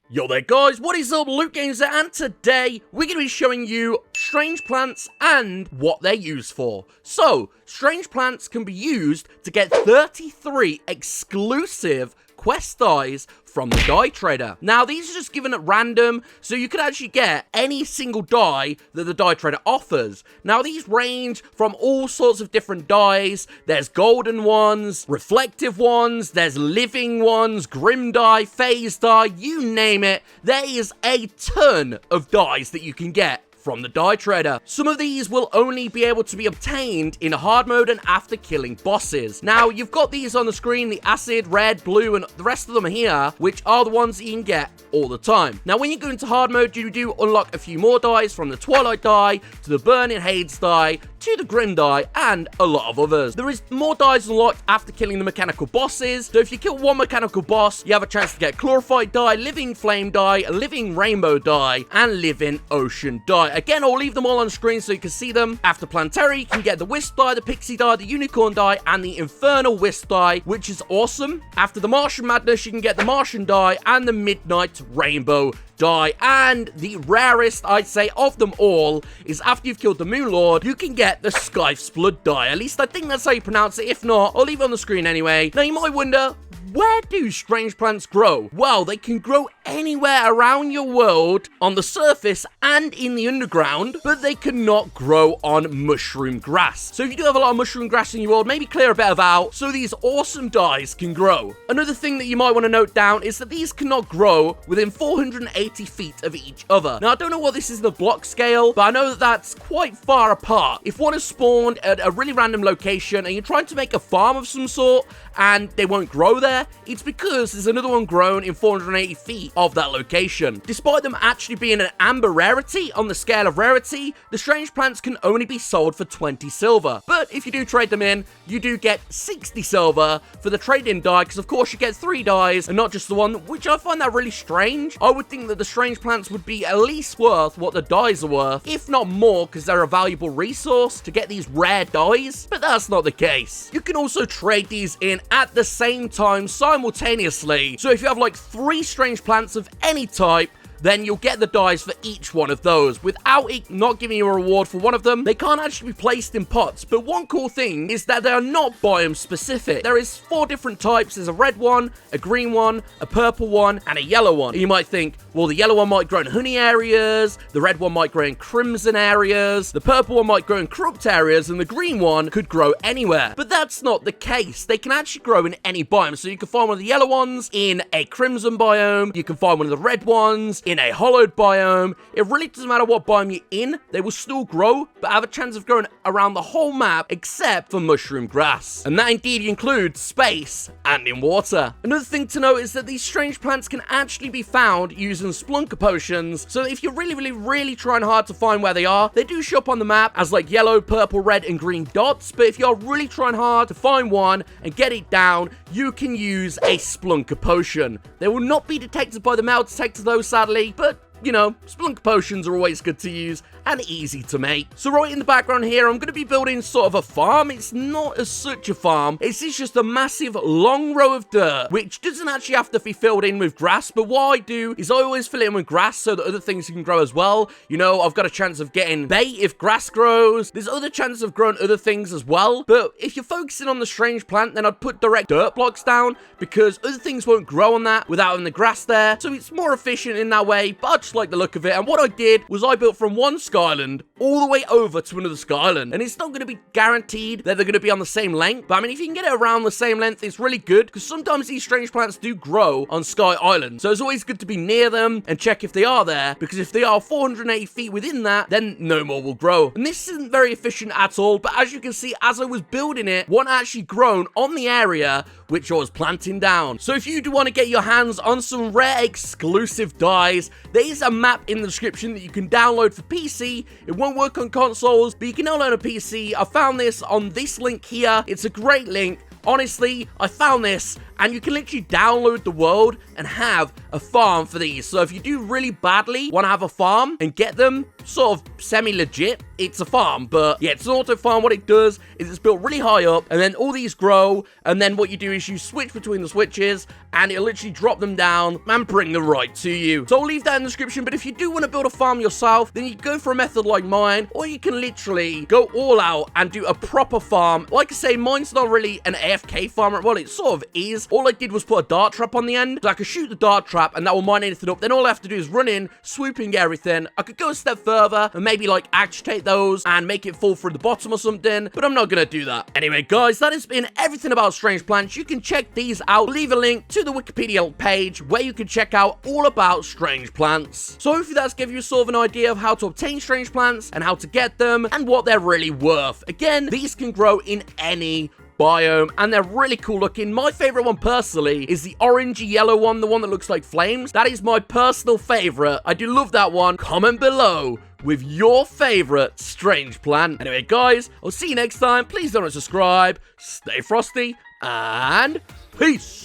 Yo there guys, what is up? Luke Games here, and today we're going to be showing you strange plants and what they're used for. So, strange plants can be used to get 33 exclusive quest dies from the die trader. Now, these are just given at random, so you can actually get any single die that the die trader offers. Now, these range from all sorts of different dies. There's golden ones, reflective ones, there's living ones, grim die, phase die, you name it. There is a ton of dies that you can get from the die trader. Some of these will only be able to be obtained in hard mode and after killing bosses. Now, you've got these on the screen, the acid, red, blue, and the rest of them are here, which are the ones that you can get all the time. Now, when you go into hard mode, you do unlock a few more dies, from the Twilight die, to the Burning Hades die, to the Grim die, and a lot of others. There is more dies unlocked after killing the mechanical bosses, so if you kill one mechanical boss, you have a chance to get Chlorophyte die, Living Flame die, Living Rainbow die, and Living Ocean die. Again, I'll leave them all on screen so you can see them. After Terraria, you can get the Wisp die, the Pixie die, the Unicorn die, and the Infernal Wisp die, which is awesome. After the Martian Madness, you can get the Martian die and the Midnight Rainbow die. And the rarest, I'd say, of them all is after you've killed the Moon Lord, you can get the Skyf's Blood die. At least I think that's how you pronounce it. If not, I'll leave it on the screen anyway. Now, you might wonder, where do strange plants grow? Well, they can grow anywhere around your world, on the surface and in the underground, but they cannot grow on mushroom grass. So if you do have a lot of mushroom grass in your world, maybe clear a bit of out so these awesome dies can grow. Another thing that you might want to note down is that these cannot grow within 480 feet of each other. Now, I don't know what this is in the block scale, but I know that that's quite far apart. If one is spawned at a really random location and you're trying to make a farm of some sort and they won't grow there, it's because there's another one grown in 480 feet of that location. Despite them actually being an amber rarity on the scale of rarity, the strange plants can only be sold for 20 silver. But if you do trade them in, you do get 60 silver for the trade-in die, because of course you get 3 dies and not just the one, which I find that really strange. I would think that the strange plants would be at least worth what the dies are worth, if not more, because they're a valuable resource to get these rare dies, but that's not the case. You can also trade these in at the same time simultaneously. So if you have like 3 strange plants of any type, then you'll get the dies for each one of those without it not giving you a reward for one of them. They can't actually be placed in pots, but one cool thing is that they are not biome specific. There is 4 different types. There's a red one, a green one, a purple one, and a yellow one. And you might think, well, the yellow one might grow in honey areas, the red one might grow in crimson areas, the purple one might grow in corrupt areas, and the green one could grow anywhere. But that's not the case. They can actually grow in any biome. So you can find one of the yellow ones in a crimson biome, you can find one of the red ones in a hollowed biome. It really doesn't matter what biome you're in, they will still grow, but have a chance of growing around the whole map except for mushroom grass. And that indeed includes space and in water. Another thing to note is that these strange plants can actually be found using Splunker potions, so if you're really trying hard to find where they are, they do show up on the map as like yellow, purple, red, and green dots, but if you're really trying hard to find one and get it down, you can use a Splunker potion. They will not be detected by the metal detector though, sadly, but you know, Splunk potions are always good to use and easy to make. So right in the background here, I'm going to be building sort of a farm. It's not as such a farm. It's just a massive long row of dirt, which doesn't actually have to be filled in with grass. But what I do is I always fill it in with grass so that other things can grow as well. You know, I've got a chance of getting bait if grass grows. There's other chances of growing other things as well. But if you're focusing on the strange plant, then I'd put direct dirt blocks down because other things won't grow on that without having the grass there. So it's more efficient in that way, but I just like the look of it. And what I did was I built from one skyland all the way over to another skyland, and it's not going to be guaranteed that they're going to be on the same length, but I mean, if you can get it around the same length, it's really good, because sometimes these strange plants do grow on Sky Island, so it's always good to be near them and check if they are there, because if they are 480 feet within that, then no more will grow. And this isn't very efficient at all, but as you can see, as I was building it, one actually grown on the area which I was planting down. So if you do want to get your hands on some rare exclusive dies, there is a map in the description that you can download for PC. It won't work on consoles, but you can download a PC. I found this on this link here. It's a great link. Honestly, I found this, and you can literally download the world and have a farm for these. So if you do really badly want to have a farm and get them, sort of semi-legit. It's a farm, but yeah, it's an auto farm. What it does is it's built really high up, and then all these grow, and then what you do is you switch between the switches, and it'll literally drop them down and bring them right to you. So I'll leave that in the description, but if you do want to build a farm yourself, then you go for a method like mine, or you can literally go all out and do a proper farm. Like I say, mine's not really an AFK farm. Well, it sort of is. All I did was put a dart trap on the end, so I could shoot the dart trap, and that will mine anything up. Then all I have to do is run in, swooping everything. I could go a step further and maybe like agitate those and make it fall through the bottom or something, but I'm not gonna do that. Anyway, guys, that has been everything about strange plants. You can check these out. Leave a link to the Wikipedia page where you can check out all about strange plants. So hopefully that's given you sort of an idea of how to obtain strange plants and how to get them and what they're really worth. Again, these can grow in any biome, and they're really cool looking. My favorite one personally is the orangey yellow one, the one that looks like flames. That is my personal favorite. I do love that one. Comment below with your favorite strange plant. Anyway, guys, I'll see you next time. Please don't subscribe, stay frosty, and peace.